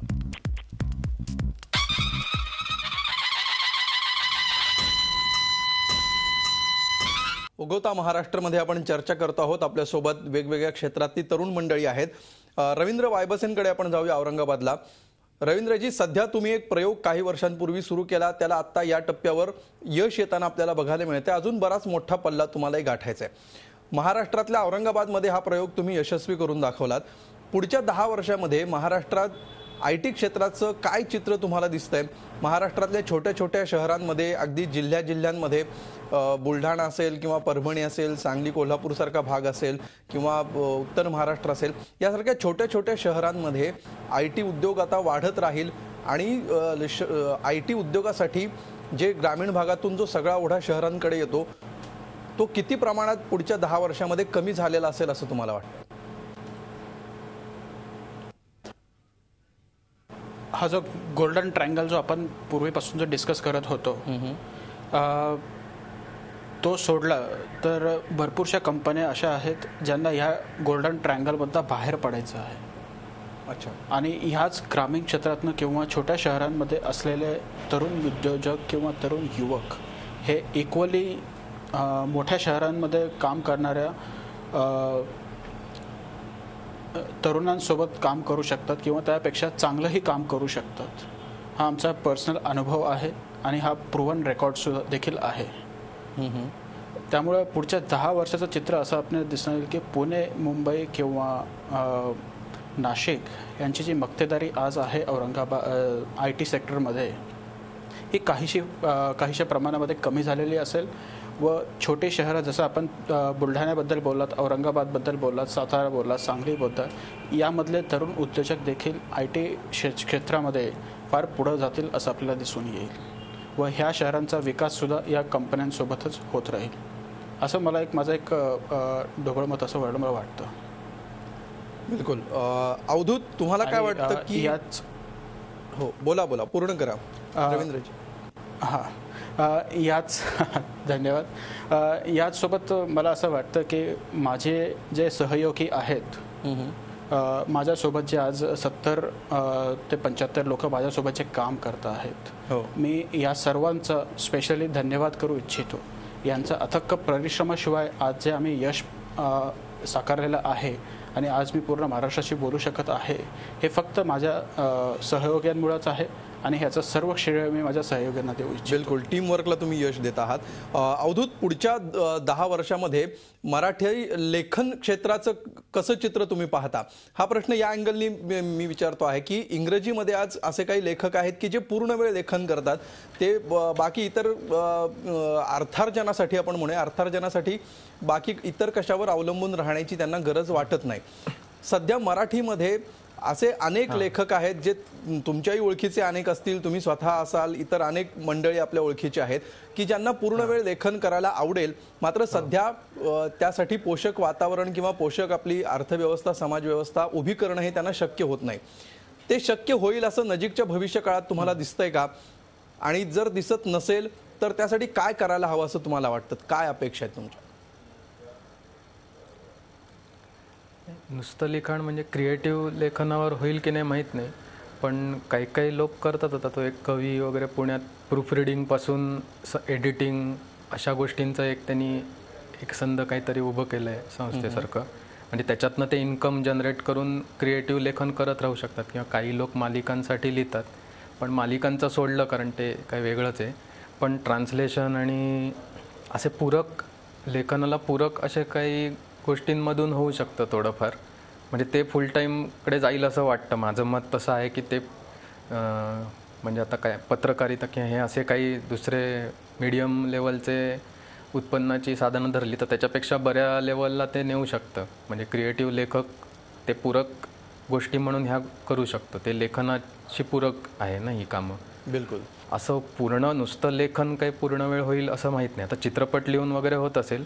उगवता महाराष्ट्रामध्ये आपण चर्चा करतो आहोत. आपल्यासोबत वेगवेगळ्या क्षेत्रातली तरुण मंडळी आहेत. रवींद्र वायबसेंकडे आपण जाऊया औरंगाबादला. रवींद्रजी, सध्या तुम्ही एक प्रयोग काही वर्षांपूर्वी सुरू केला, त्याला आता या टप्प्यावर यश येताना आपल्याला बघायला मिळते. अजून बराच मोठा पल्ला तुम्हालाही गाठायचा आहे. महाराष्ट्रातल्या औरंगाबादमध्ये हा प्रयोग तुम्ही यशस्वी करून दाखवलात. पुढच्या 10 वर्षामध्ये महाराष्ट्रात IT क्षेत्राचं काय चित्र तुम्हाला दिसतंय? महाराष्ट्रातल्या छोट्या छोट्या शहरांमध्ये, अगदी जिल्ह्यांमध्ये, बुलढाणा असेल किंवा परभणी असेल, सांगली कोल्हापूरसारखा भाग असेल किंवा उत्तर महाराष्ट्र असेल, यासारख्या छोट्या छोट्या शहरांमध्ये IT उद्योग आता वाढत राहील आणि IT उद्योगासाठी जे ग्रामीण भागातून जो सगळा ओढा शहरांकडे येतो तो किती प्रमाणात पुढच्या 10 वर्षामध्ये कमी झालेला असेल असं तुम्हाला वाटतं? हा जो गोल्डन ट्रायंगल जो आपण पूर्वीपासून जो डिस्कस करत होतो तो सोडला तर भरपूरशा कंपन्या अशा आहेत ज्यांना ह्या गोल्डन ट्रायंगलमधनं बाहेर पडायचं आहे. अच्छा. आणि ह्याच ग्रामीण क्षेत्रातनं किंवा छोट्या शहरांमध्ये असलेले तरुण उद्योजक किंवा तरुण युवक हे इक्वली मोठ्या शहरांमध्ये काम करणाऱ्या तरुणांसोबत काम करू शकतात किंवा त्यापेक्षा चांगलंही काम करू शकतात. हा आमचा पर्सनल अनुभव आहे आणि हा प्रूव्हन रेकॉर्डसुद्धा देखील आहे. त्यामुळे पुढच्या 10 वर्षाचं चित्र असं आपल्याला दिसणार येईल की पुणे, मुंबई किंवा नाशिक यांची जी मक्तेदारी आज आहे औरंगाबाद IT सेक्टरमध्ये, ही काहीशा प्रमाणामध्ये कमी झालेली असेल. व छोटे शहरं जसं आपण बुलढाण्याबद्दल बोललात, औरंगाबादबद्दल बोललात, सातारा बोललात, सांगली बोललात, यामधले तरुण उद्योजक देखील IT क्षेत्रामध्ये फार पुढं जातील असं आपल्याला दिसून येईल. व ह्या शहरांचा विकाससुद्धा या कंपन्यांसोबतच होत राहील असं मला माझं एक ढोबळ असं मला वाटतं. बिलकुल. अवधूत, तुम्हाला काय वाटतं की हो, बोला बोला, पूर्ण करा रवींद्रजी. याच धन्यवाद. याचसोबत मला असं वाटतं की माझे जे सहयोगी आहेत, माझ्यासोबत जे आज 70 ते 75 लोक माझ्यासोबत जे काम करत आहेत, हो. मी या सर्वांचा स्पेशली धन्यवाद करू इच्छितो. यांचा अथक परिश्रमाशिवाय आज जे आम्ही यश साकारलेलं आहे आणि आज मी पूर्ण महाराष्ट्राशी बोलू शकत आहे, हे फक्त माझ्या सहयोग्यांमुळेच आहे आणि ह्याचं सर्व श्रेय मी माझ्या सहयोग्यांना देऊ इच्छितो. बिलकुल, टीम वर्कला तुम्ही यश देत आहात. अवधूत, पुढच्या 10 वर्षामध्ये मराठी लेखन क्षेत्राचं कसं चित्र तुम्ही पाहता, हा प्रश्न या अँगलनी मी विचारतो आहे की इंग्रजीमध्ये आज असे काही लेखक आहेत की जे पूर्ण वेळ लेखन करतात, ते बाकी इतर अर्थार्जनासाठी, आपण म्हणूया अर्थार्जनासाठी बाकी इतर कशावर अवलंबून राहण्याची त्यांना गरज वाटत नाही. सध्या मराठीमध्ये असे अनेक लेखक आहेत जे तुमच्याही ओळखीचे अनेक असतील, तुम्ही स्वतः असाल, इतर अनेक मंडळी आपल्या ओळखीचे आहेत की ज्यांना पूर्ण वेळ लेखन करायला आवडेल, मात्र सध्या त्यासाठी पोषक वातावरण किंवा पोषक आपली अर्थव्यवस्था, समाजव्यवस्था उभी करणं हे त्यांना शक्य होत नाही. ते शक्य होईल असं नजीकच्या भविष्य काळात तुम्हाला दिसतंय का? आणि जर दिसत नसेल तर त्यासाठी काय करायला हवं असं तुम्हाला वाटतं? काय अपेक्षा आहेत तुमच्या? नुसतं लिखाण म्हणजे क्रिएटिव्ह लेखनावर होईल की नाही माहीत नाही, पण काही काही लोक करतात. आता तो एक कवी वगैरे पुण्यात प्रूफ रिडिंगपासून एडिटिंग अशा गोष्टींचं एक त्यांनी एक संध काहीतरी उभं केलं आहे संस्थेसारखं, म्हणजे त्याच्यातनं ते इन्कम जनरेट करून क्रिएटिव्ह लेखन करत राहू शकतात. किंवा काही लोक मालिकांसाठी लिहितात, पण मालिकांचं सोडलं कारण ते काही वेगळंच आहे. पण ट्रान्सलेशन आणि असे पूरक लेखनाला पूरक असे काही गोष्टींमधून होऊ शकतं थोडंफार, म्हणजे ते फुल टाईमकडे जाईल असं वाटतं. माझं मत तसं आहे की ते म्हणजे आता काय पत्रकारिता किंवा हे असे काही दुसरे मीडियम लेवलचे उत्पन्नाची साधनं धरली तर त्याच्यापेक्षा बऱ्या लेवलला ते नेऊ शकतं. म्हणजे क्रिएटिव्ह लेखक ते पूरक गोष्टी म्हणून ह्या करू शकतो. ते लेखनाची पूरक आहे ना ही कामं. बिलकुल. असं पूर्ण नुसतं लेखन काही पूर्ण वेळ होईल असं माहीत नाही. आता चित्रपट लिहून वगैरे होत असेल,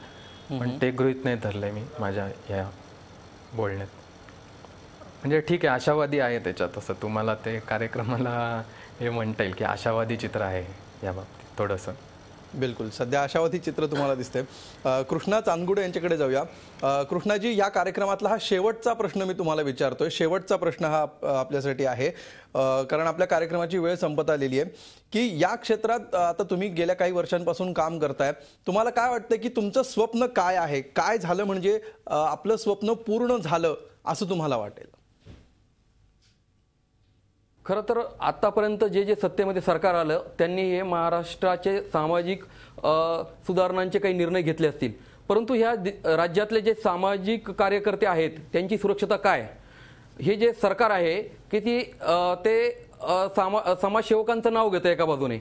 पण ते गृहीत नाही धरलंय मी माझ्या ह्या बोलण्यात. म्हणजे ठीक आहे, आशावादी आहे त्याच्यात. असं तुम्हाला ते कार्यक्रमाला हे म्हणता येईल की आशावादी चित्र आहे या बाबतीत थोडंसं. बिलकुल, सध्या आशावादी चित्र तुम्हाला दिसतंय. कृष्णा चांदगुडे यांच्याकडे जाऊया. कृष्णाजी, या कार्यक्रमातला हा शेवटचा प्रश्न मी तुम्हाला विचारतोय. शेवटचा प्रश्न हा आपल्यासाठी आहे, कारण आपल्या कार्यक्रमाची वेळ संपत आलेली आहे. की या क्षेत्रात आता तुम्ही गेल्या काही वर्षांपासून काम करताय, तुम्हाला काय वाटतं की तुमचं स्वप्न काय आहे? काय झालं म्हणजे आपलं स्वप्न पूर्ण झालं असं तुम्हाला वाटेल? खरं तर आतापर्यंत जे जे सत्तेमध्ये सरकार आलं त्यांनी हे महाराष्ट्राचे सामाजिक सुधारणांचे काही निर्णय घेतले असतील, परंतु ह्या राज्यातले जे सामाजिक कार्यकर्ते आहेत त्यांची सुरक्षता काय? हे जे सरकार आहे की ते समाजसेवकांचं नाव घेतं, एका बाजूने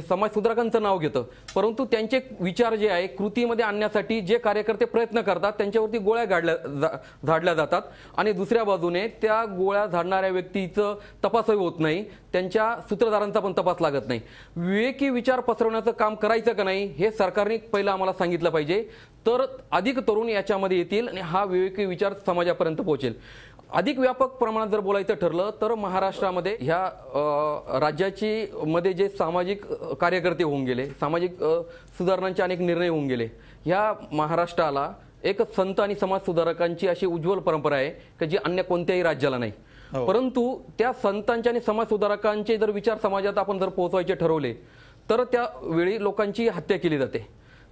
समाज सुधारकांचं नाव घेतं, परंतु त्यांचे विचार जे आहे कृतीमध्ये आणण्यासाठी जे कार्यकर्ते प्रयत्न करतात त्यांच्यावरती गोळ्या झाडल्या जातात आणि दुसऱ्या बाजूने त्या गोळ्या झाडणाऱ्या व्यक्तीचं तपासही होत नाही, त्यांच्या सूत्रधारांचा पण तपास लागत नाही. विवेकी विचार पसरवण्याचं काम करायचं का नाही हे सरकारने पहिलं आम्हाला सांगितलं पाहिजे, तर अधिक तरुण याच्यामध्ये येतील आणि हा विवेकी विचार समाजापर्यंत पोहोचेल. अधिक व्यापक प्रमाणात जर बोलायचं ठरलं तर महाराष्ट्रामध्ये ह्या राज्याची मध्ये जे सामाजिक कार्यकर्ते होऊन गेले, सामाजिक सुधारणांचे अनेक निर्णय होऊन गेले, ह्या महाराष्ट्राला एक संत आणि समाज सुधारकांची अशी उज्ज्वल परंपरा आहे की जी अन्य कोणत्याही राज्याला नाही. परंतु त्या संतांच्या आणि समाज सुधारकांचे जर विचार समाजात आपण जर पोहोचवायचे ठरवले तर त्यावेळी लोकांची हत्या केली जाते.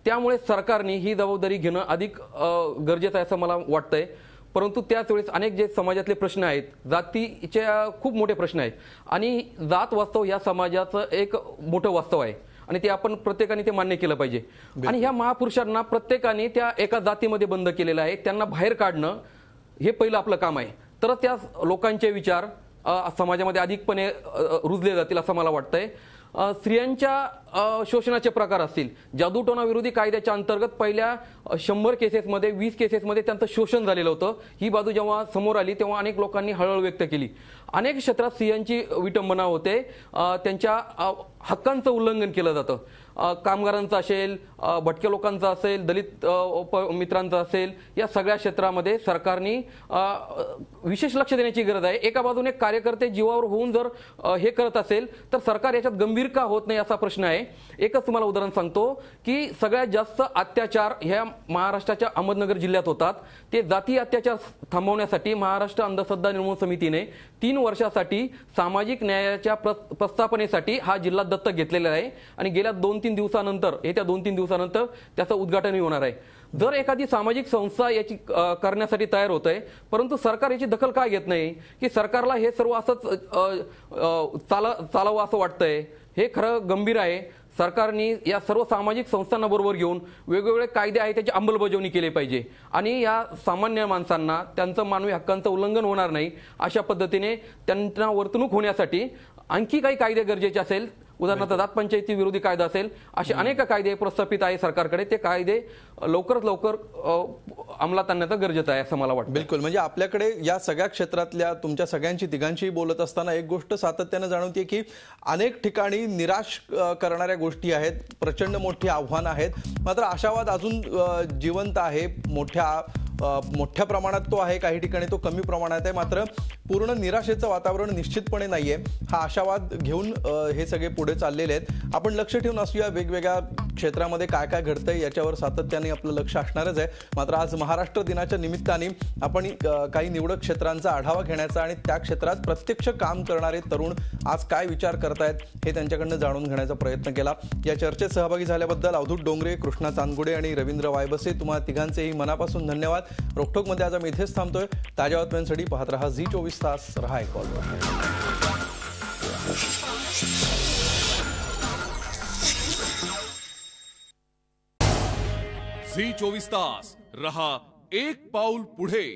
त्यामुळे सरकारने ही जबाबदारी घेणं अधिक गरजेचं आहे असं मला वाटतंय. परंतु त्याच वेळेस अनेक जे समाजातले प्रश्न आहेत, जातीचे खूप मोठे प्रश्न आहेत आणि जात वास्तव या समाजाचं एक मोठं वास्तव आहे आणि ते आपण प्रत्येकाने ते मान्य केलं पाहिजे. आणि ह्या महापुरुषांना प्रत्येकाने त्या एका जातीमध्ये बंद केलेलं आहे, त्यांना बाहेर काढणं हे पहिलं आपलं काम आहे. तर त्या लोकांचे विचार समाजामध्ये अधिकपणे रुजले जातील असं मला वाटतंय. स्त्रियांच्या शोषणाचे प्रकार असतील, जादूटोणा विरोधी कायद्याच्या अंतर्गत पहिल्या 100 केसेसमध्ये 20 केसेसमध्ये त्यांचं शोषण झालेलं होतं. ही बाजू जेव्हा समोर आली तेव्हा अनेक लोकांनी हळहळ व्यक्त केली. अनेक क्षेत्रात स्त्रियांची विटंबना होते, त्यांच्या हक्कांचं उल्लंघन केलं जातं. कामगारांचा असेल, भटक्या लोकांचा असेल, दलित मित्रांचा असेल, या सगळ्या क्षेत्रामध्ये सरकारने विशेष लक्ष देण्याची गरज आहे. एका बाजूने कार्यकर्ते जीवावर होऊन जर हे करत असेल तर सरकार याच्यात गंभीर का होत नाही असा प्रश्न आहे. एकच तुम्हाला उदाहरण सांगतो की सगळ्यात जास्त अत्याचार ह्या महाराष्ट्राच्या अहमदनगर जिल्ह्यात होतात. ते जातीय अत्याचार थांबवण्यासाठी महाराष्ट्र अंधश्रद्धा निर्मूलन समितीने 3 वर्षासाठी सामाजिक न्यायाच्या प्रस्थापनेसाठी हा जिल्हा दत्तक घेतलेला आहे आणि गेल्या 2-3 दिवसानंतर येत्या 2-3 दिवसानंतर त्याचं उद्घाटनही होणार आहे. जर एखादी सामाजिक संस्था याची करण्यासाठी तयार होत आहे परंतु सरकार याची दखल काय घेत नाही की सरकारला हे सर्व असंच चालावं असं वाटतंय. हे खरं गंभीर आहे. सरकारने या सर्व सामाजिक संस्थांना बरोबर घेऊन वेगवेगळे कायदे आहेत त्याची अंमलबजावणी केली पाहिजे आणि या सामान्य माणसांना त्यांचं मानवी हक्कांचं उल्लंघन होणार नाही अशा पद्धतीने त्यांना वर्तणूक होण्यासाठी आणखी काही कायदे गरजेचे असेल. उदाहरणार्थ जात पंचायती विरोधी कायदा असेल, असे अनेक कायदे प्रस्थापित आहे सरकारकडे. ते कायदे लवकरात लवकर अंमलात आणण्याचं गरजेचं आहे असं मला वाटतं. बिलकुल. म्हणजे आपल्याकडे या सगळ्या क्षेत्रातल्या तुमच्या सगळ्यांची तिघांशी बोलत असताना एक गोष्ट सातत्यानं जाणवते की अनेक ठिकाणी निराश करणाऱ्या गोष्टी आहेत, प्रचंड मोठी आव्हानं आहेत. मात्र आशावाद अजून जिवंत आहे. मोठ्या प्रमाणात तो आहे, काही ठिकाणी तो कमी प्रमाणात आहे. मात्र पूर्ण निराशेचं वातावरण निश्चितपणे नाहीये. हा आशावाद घेऊन हे सगळे पुढे चाललेले आहेत. आपण लक्ष ठेवून असूया वेगवेगळ्या क्षेत्रामध्ये काय काय घडतंय याच्यावर सातत्याने आपलं लक्ष असणारच आहे. मात्र आज महाराष्ट्र दिनाच्या निमित्ताने आपण काही निवडक क्षेत्रांचा आढावा घेण्याचा आणि त्या क्षेत्रात प्रत्यक्ष काम करणारे तरुण आज काय विचार करतायत हे त्यांच्याकडनं जाणून घेण्याचा प्रयत्न केला. या चर्चेत सहभागी झाल्याबद्दल अवधूत डोंगरे, कृष्णा चांदगुडे आणि रवींद्र वायबसे तुम्हा तिघांचेही मनापासून धन्यवाद. रोखोकमध्ये आज आम्ही इथेच थांबतोय. ताज्या बातम्यांसाठी पाहत रहा झी24 तास. रहा कॉलवर. झी24 तास रहा एक पाऊल पुढे.